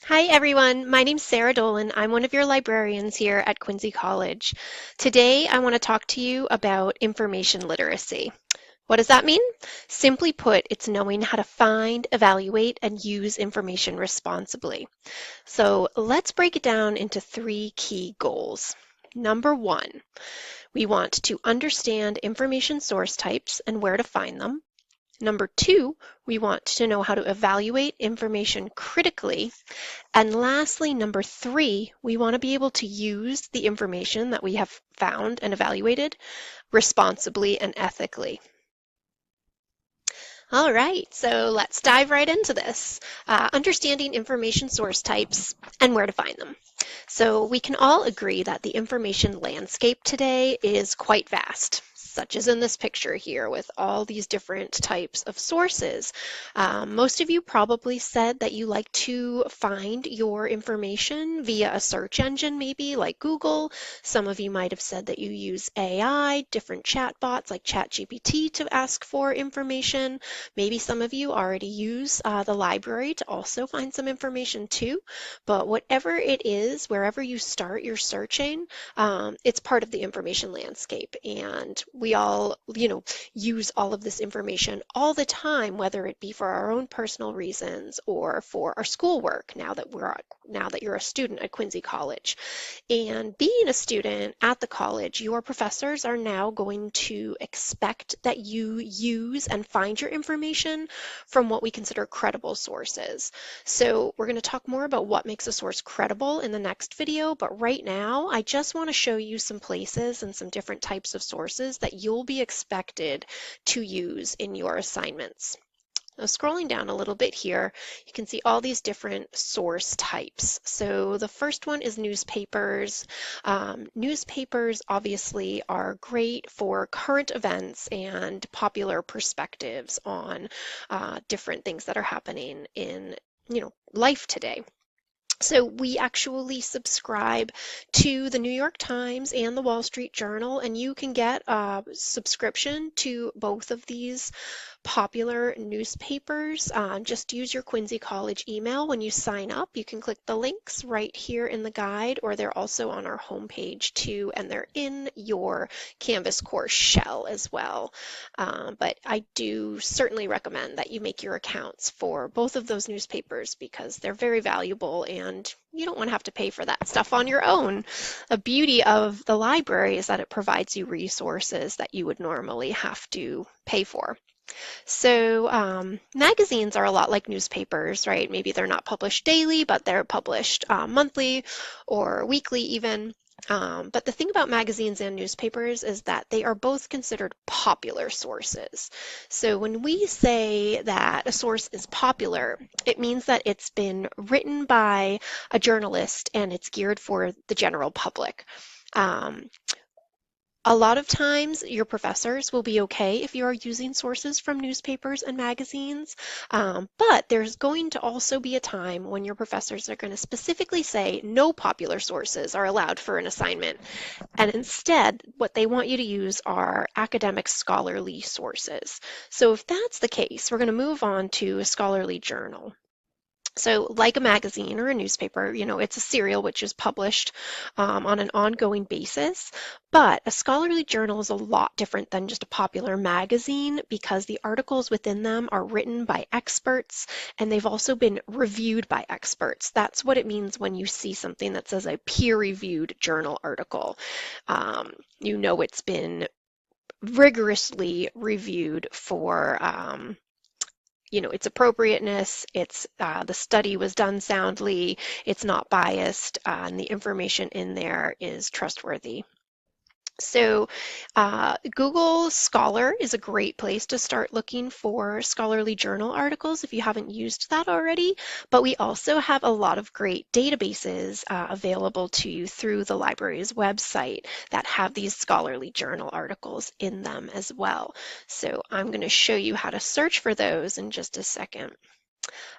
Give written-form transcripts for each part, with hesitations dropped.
Hi everyone, my name's Sarah Dolan. I'm one of your librarians here at Quincy College. Today I want to talk to you about information literacy. What does that mean? Simply put, it's knowing how to find, evaluate, and use information responsibly. So let's break it down into three key goals. Number one, we want to understand information source types and where to find them. Number two, we want to know how to evaluate information critically. And lastly, number three, we want to be able to use the information that we have found and evaluated responsibly and ethically. All right, so let's dive right into this. Understanding information source types and where to find them. So we can all agree that the information landscape today is quite vast, such as in this picture here with all these different types of sources. Most of you probably said that you like to find your information via a search engine, maybe like Google. Some of you might have said that you use AI, different chatbots like ChatGPT to ask for information. Maybe some of you already use the library to also find some information too. But whatever it is, wherever you start your searching, it's part of the information landscape. And we all, use all of this information all the time, whether it be for our own personal reasons or for our schoolwork now that you're a student at Quincy College. And being a student at the college, your professors are now going to expect that you use and find your information from what we consider credible sources. So we're going to talk more about what makes a source credible in the next video, but right now I just want to show you some places and some different types of sources that you'll be expected to use in your assignments. Now, scrolling down a little bit here, you can see all these different source types. So the first one is newspapers. Newspapers obviously are great for current events and popular perspectives on different things that are happening in life today. So we actually subscribe to the New York Times and the Wall Street Journal, and you can get a subscription to both of these popular newspapers. Just use your Quincy College email when you sign up. You can click the links right here in the guide, or they're also on our homepage too, and they're in your Canvas course shell as well. But I do certainly recommend that you make your accounts for both of those newspapers because they're very valuable and you don't want to have to pay for that stuff on your own. The beauty of the library is that it provides you resources that you would normally have to pay for. So magazines are a lot like newspapers, right? Maybe they're not published daily, but they're published monthly or weekly even. But the thing about magazines and newspapers is that they are both considered popular sources. So when we say that a source is popular, it means that it's been written by a journalist and it's geared for the general public. Um, a lot of times, your professors will be okay if you are using sources from newspapers and magazines, but there's going to also be a time when your professors are going to specifically say no popular sources are allowed for an assignment. And instead, what they want you to use are academic scholarly sources. So if that's the case, we're going to move on to a scholarly journal. So, like a magazine or a newspaper, it's a serial which is published on an ongoing basis. But a scholarly journal is a lot different than just a popular magazine because the articles within them are written by experts and they've also been reviewed by experts. That's what it means when you see something that says a peer-reviewed journal article. It's been rigorously reviewed for its appropriateness, it's the study was done soundly, it's not biased, and the information in there is trustworthy. So Google Scholar is a great place to start looking for scholarly journal articles if you haven't used that already, but we also have a lot of great databases available to you through the library's website that have these scholarly journal articles in them as well. So I'm going to show you how to search for those in just a second.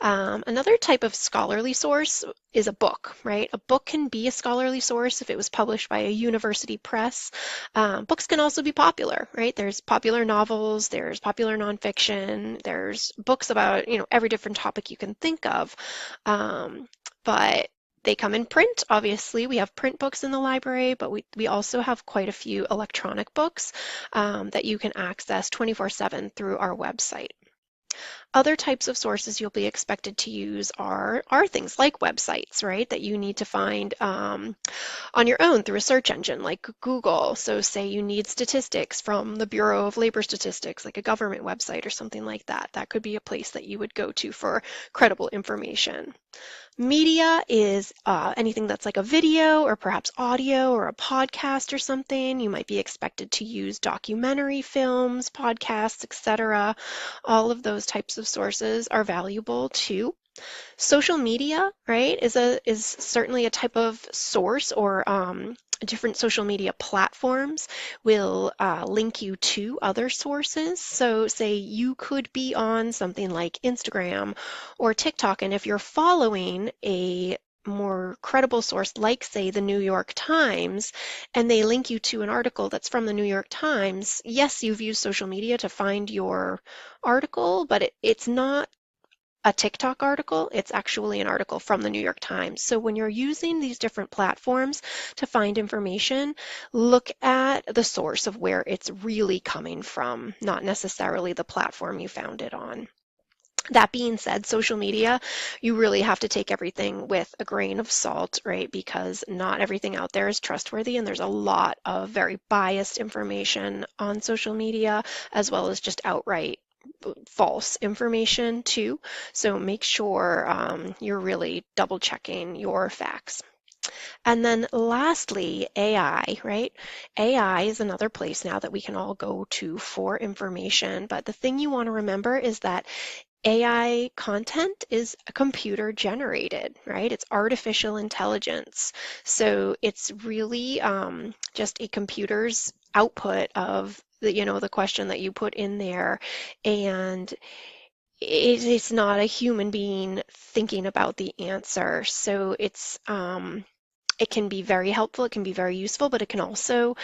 Another type of scholarly source is a book, right? A book can be a scholarly source if it was published by a university press. Books can also be popular, right? There's popular novels, there's popular nonfiction, there's books about, every different topic you can think of. but they come in print. Obviously, we have print books in the library, but we also have quite a few electronic books that you can access 24/7 through our website. Other types of sources you'll be expected to use are things like websites, right, that you need to find on your own through a search engine like Google. So say you need statistics from the Bureau of Labor Statistics, like a government website or something like that. That could be a place that you would go to for credible information. Media is anything that's like a video or perhaps audio or a podcast or something. You might be expected to use documentary films, podcasts, etc. All of those types of sources are valuable too. Social media, right, is certainly a type of source, or different social media platforms will link you to other sources. So say you could be on something like Instagram or TikTok, and if you're following a more credible source like, say, the New York Times, and they link you to an article that's from the New York Times, yes, you've used social media to find your article, but it's not a TikTok article, it's actually an article from the New York Times. So when you're using these different platforms to find information, look at the source of where it's really coming from, not necessarily the platform you found it on. That being said, social media, you really have to take everything with a grain of salt, right? Because not everything out there is trustworthy, and there's a lot of very biased information on social media, as well as just outright false information too. So make sure you're really double checking your facts. And then lastly, AI, right? AI is another place now that we can all go to for information. But the thing you want to remember is that AI content is computer generated, right? It's artificial intelligence. So it's really just a computer's output of the question that you put in there, and it's not a human being thinking about the answer. So it can be very helpful, it can be very useful, but it can also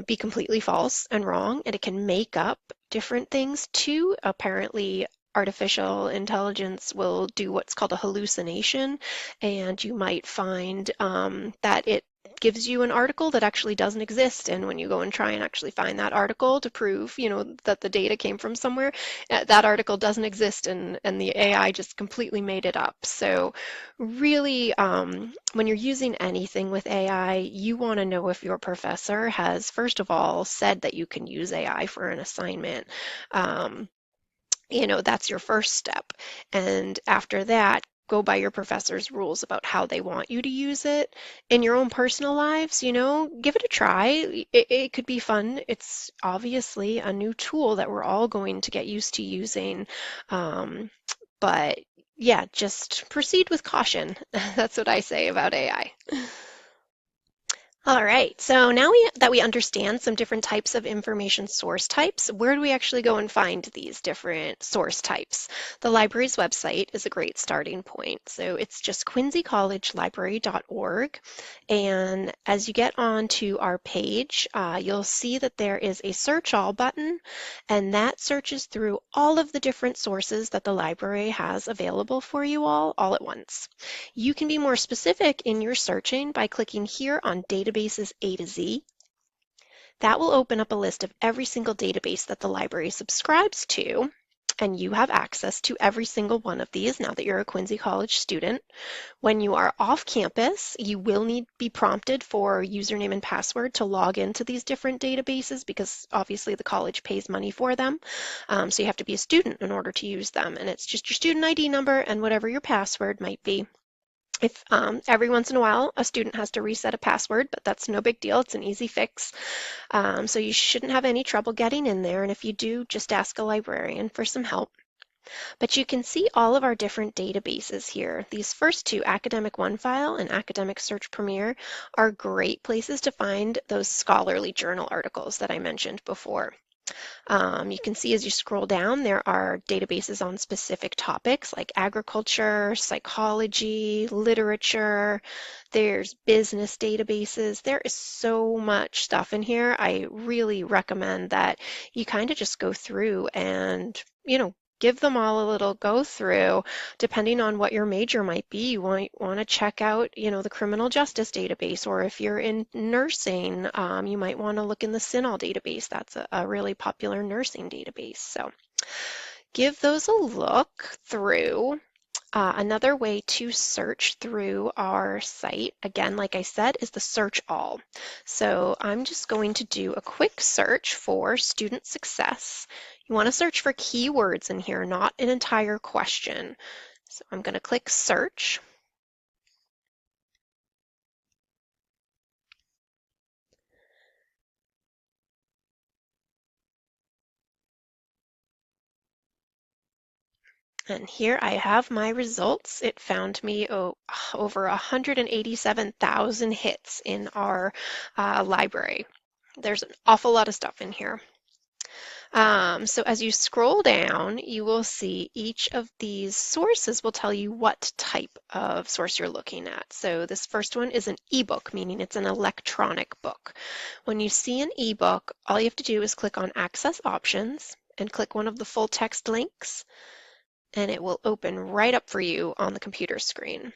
be completely false and wrong, and it can make up different things too. Apparently, artificial intelligence will do what's called a hallucination, and you might find that it gives you an article that actually doesn't exist. And when you go and try and actually find that article to prove, that the data came from somewhere, that article doesn't exist, and the AI just completely made it up. So really, when you're using anything with AI, you want to know if your professor has, first of all, said that you can use AI for an assignment. Um, that's your first step. And after that, go by your professor's rules about how they want you to use it. In your own personal lives, give it a try. It could be fun. It's obviously a new tool that we're all going to get used to using. But yeah, just proceed with caution. That's what I say about AI. All right, so now that we understand some different types of information source types, where do we actually go and find these different source types? The library's website is a great starting point. So it's just quincycollegelibrary.org. And as you get onto our page, you'll see that there is a search all button, and that searches through all of the different sources that the library has available for you all at once. You can be more specific in your searching by clicking here on Databases A to Z. That will open up a list of every single database that the library subscribes to, and you have access to every single one of these now that you're a Quincy College student. When you are off campus, you will need to be prompted for username and password to log into these different databases, because obviously the college pays money for them. So you have to be a student in order to use them, and it's just your student ID number and whatever your password might be. If every once in a while a student has to reset a password, but that's no big deal. It's an easy fix. So you shouldn't have any trouble getting in there. And if you do, just ask a librarian for some help. But you can see all of our different databases here. These first two, Academic OneFile and Academic Search Premier, are great places to find those scholarly journal articles that I mentioned before. You can see as you scroll down, there are databases on specific topics like agriculture, psychology, literature. There's business databases. There is so much stuff in here. I really recommend that you kind of just go through and, give them all a little go through. Depending on what your major might be, you might want to check out, the criminal justice database, or if you're in nursing, you might want to look in the CINAHL database. That's a really popular nursing database. So give those a look through. Another way to search through our site, again, like I said, is the search all. So I'm just going to do a quick search for student success. You want to search for keywords in here, not an entire question. So I'm going to click search. And here I have my results. It found me over 187,000 hits in our library. There's an awful lot of stuff in here. So as you scroll down, you will see each of these sources will tell you what type of source you're looking at. So this first one is an ebook, meaning it's an electronic book. When you see an ebook, all you have to do is click on Access Options and click one of the full text links, and it will open right up for you on the computer screen.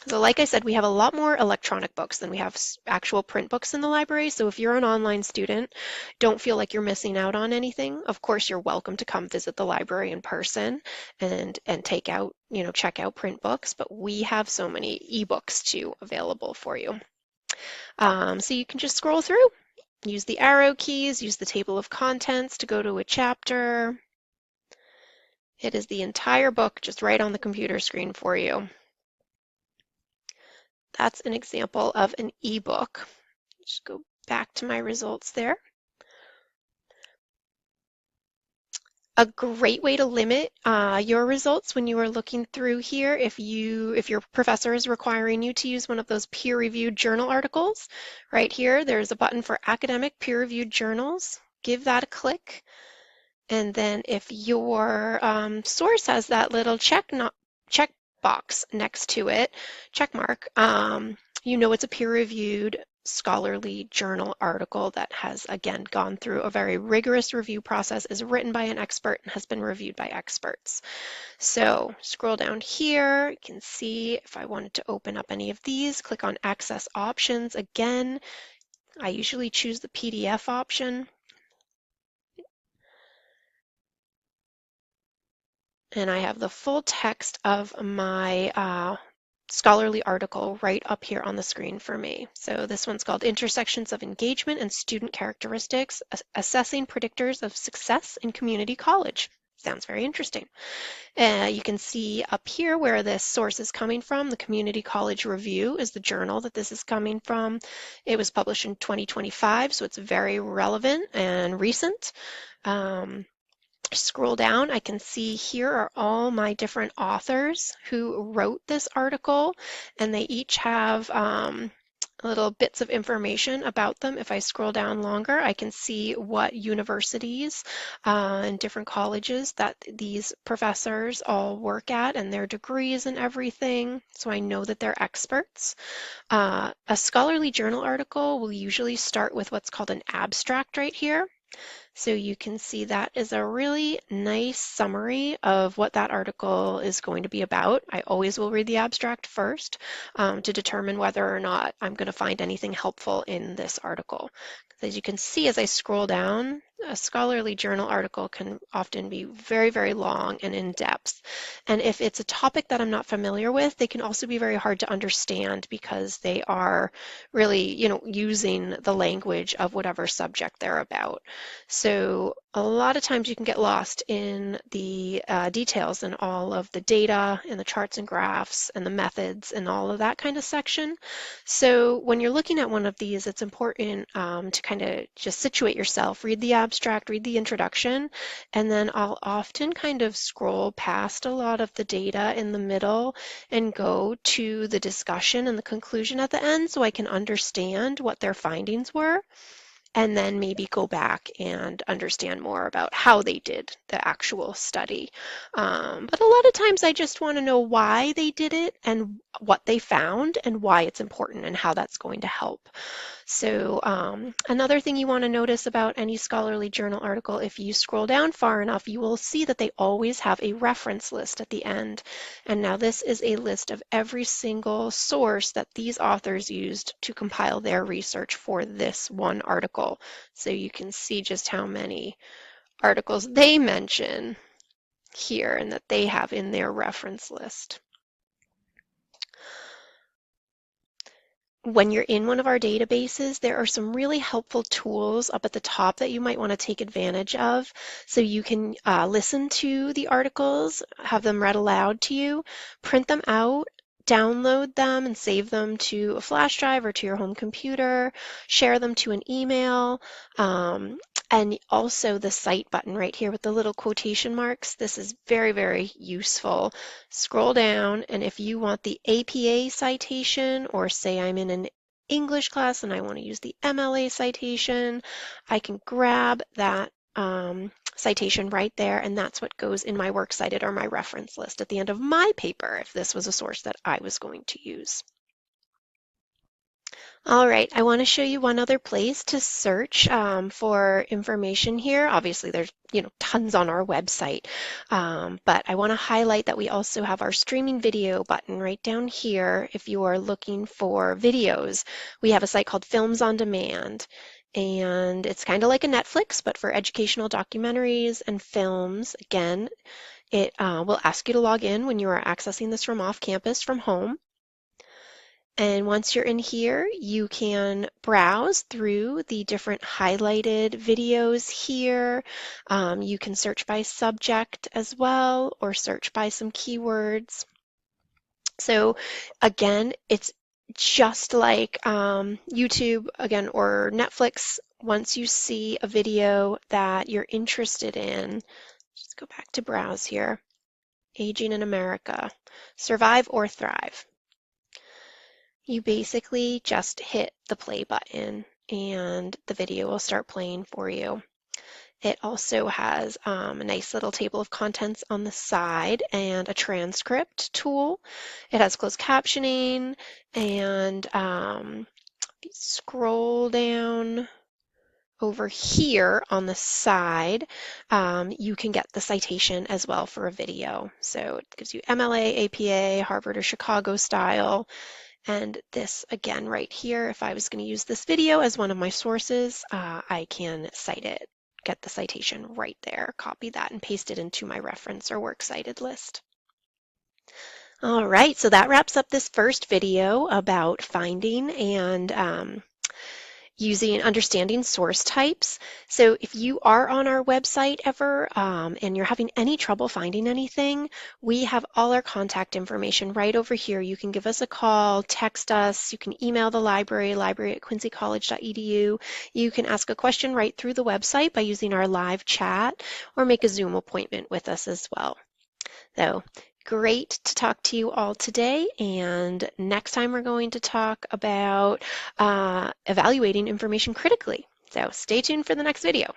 So like I said, we have a lot more electronic books than we have actual print books in the library. So if you're an online student, don't feel like you're missing out on anything. Of course, you're welcome to come visit the library in person and take out, check out print books, but we have so many ebooks too available for you. So you can just scroll through, use the arrow keys, use the table of contents to go to a chapter. It is the entire book just right on the computer screen for you. That's an example of an ebook. Just go back to my results there. A great way to limit your results when you are looking through here, if your professor is requiring you to use one of those peer-reviewed journal articles, right here, there's a button for academic peer-reviewed journals. Give that a click. And then if your source has that little check box next to it, check mark, you know it's a peer-reviewed scholarly journal article that has, again, gone through a very rigorous review process, is written by an expert, and has been reviewed by experts. So scroll down here, you can see if I wanted to open up any of these, click on Access Options. Again, I usually choose the PDF option. And I have the full text of my scholarly article right up here on the screen for me. So this one's called Intersections of Engagement and Student Characteristics, Assessing Predictors of Success in Community College. Sounds very interesting. You can see up here where this source is coming from. The Community College Review is the journal that this is coming from. It was published in 2025, so it's very relevant and recent. Scroll down, I can see here are all my different authors who wrote this article, and they each have little bits of information about them. If I scroll down longer, I can see what universities and different colleges that these professors all work at and their degrees and everything, so I know that they're experts. A scholarly journal article will usually start with what's called an abstract right here. So you can see that is a really nice summary of what that article is going to be about. I always will read the abstract first to determine whether or not I'm going to find anything helpful in this article. As you can see, as I scroll down, a scholarly journal article can often be very, very long and in-depth. And if it's a topic that I'm not familiar with, they can also be very hard to understand because they are really, using the language of whatever subject they're about. So a lot of times you can get lost in the details and all of the data and the charts and graphs and the methods and all of that kind of section. So when you're looking at one of these, it's important to kind of just situate yourself, read the abstract, read the introduction, and then I'll often kind of scroll past a lot of the data in the middle and go to the discussion and the conclusion at the end so I can understand what their findings were, and then maybe go back and understand more about how they did the actual study. But a lot of times I just want to know why they did it and what they found and why it's important and how that's going to help. So another thing you want to notice about any scholarly journal article, if you scroll down far enough, you will see that they always have a reference list at the end. And now this is a list of every single source that these authors used to compile their research for this one article. So you can see just how many articles they mention here and that they have in their reference list. When you're in one of our databases, there are some really helpful tools up at the top that you might want to take advantage of. So you can listen to the articles, have them read aloud to you, print them out, download them and save them to a flash drive or to your home computer, share them to an email, and also the cite button right here with the little quotation marks. This is very, very useful. Scroll down, and if you want the APA citation, or say I'm in an English class and I want to use the MLA citation, I can grab that citation right there, and that's what goes in my works cited or my reference list at the end of my paper if this was a source that I was going to use. All right, I want to show you one other place to search for information here. Obviously, there's tons on our website, but I want to highlight that we also have our streaming video button right down here. If you are looking for videos, we have a site called Films on Demand, and it's kind of like a Netflix, but for educational documentaries and films. Again, it will ask you to log in when you are accessing this from off campus from home. And once you're in here, you can browse through the different highlighted videos here. You can search by subject as well, or search by some keywords. So again, it's just like YouTube, again, or Netflix. Once you see a video that you're interested in, just go back to browse here. Aging in America, Survive or Thrive. You basically just hit the play button and the video will start playing for you. It also has a nice little table of contents on the side and a transcript tool. It has closed captioning, and if you scroll down over here on the side, you can get the citation as well for a video. So it gives you MLA, APA, Harvard or Chicago style. And this again right here, if I was going to use this video as one of my sources, I can cite it, get the citation right there, copy that and paste it into my reference or works cited list. All right, so that wraps up this first video about finding and understanding source types. So if you are on our website ever and you're having any trouble finding anything, we have all our contact information right over here. You can give us a call, text us, you can email the library@quincycollege.edu. You can ask a question right through the website by using our live chat or make a Zoom appointment with us as well. So great to talk to you all today, and next time we're going to talk about evaluating information critically. So stay tuned for the next video.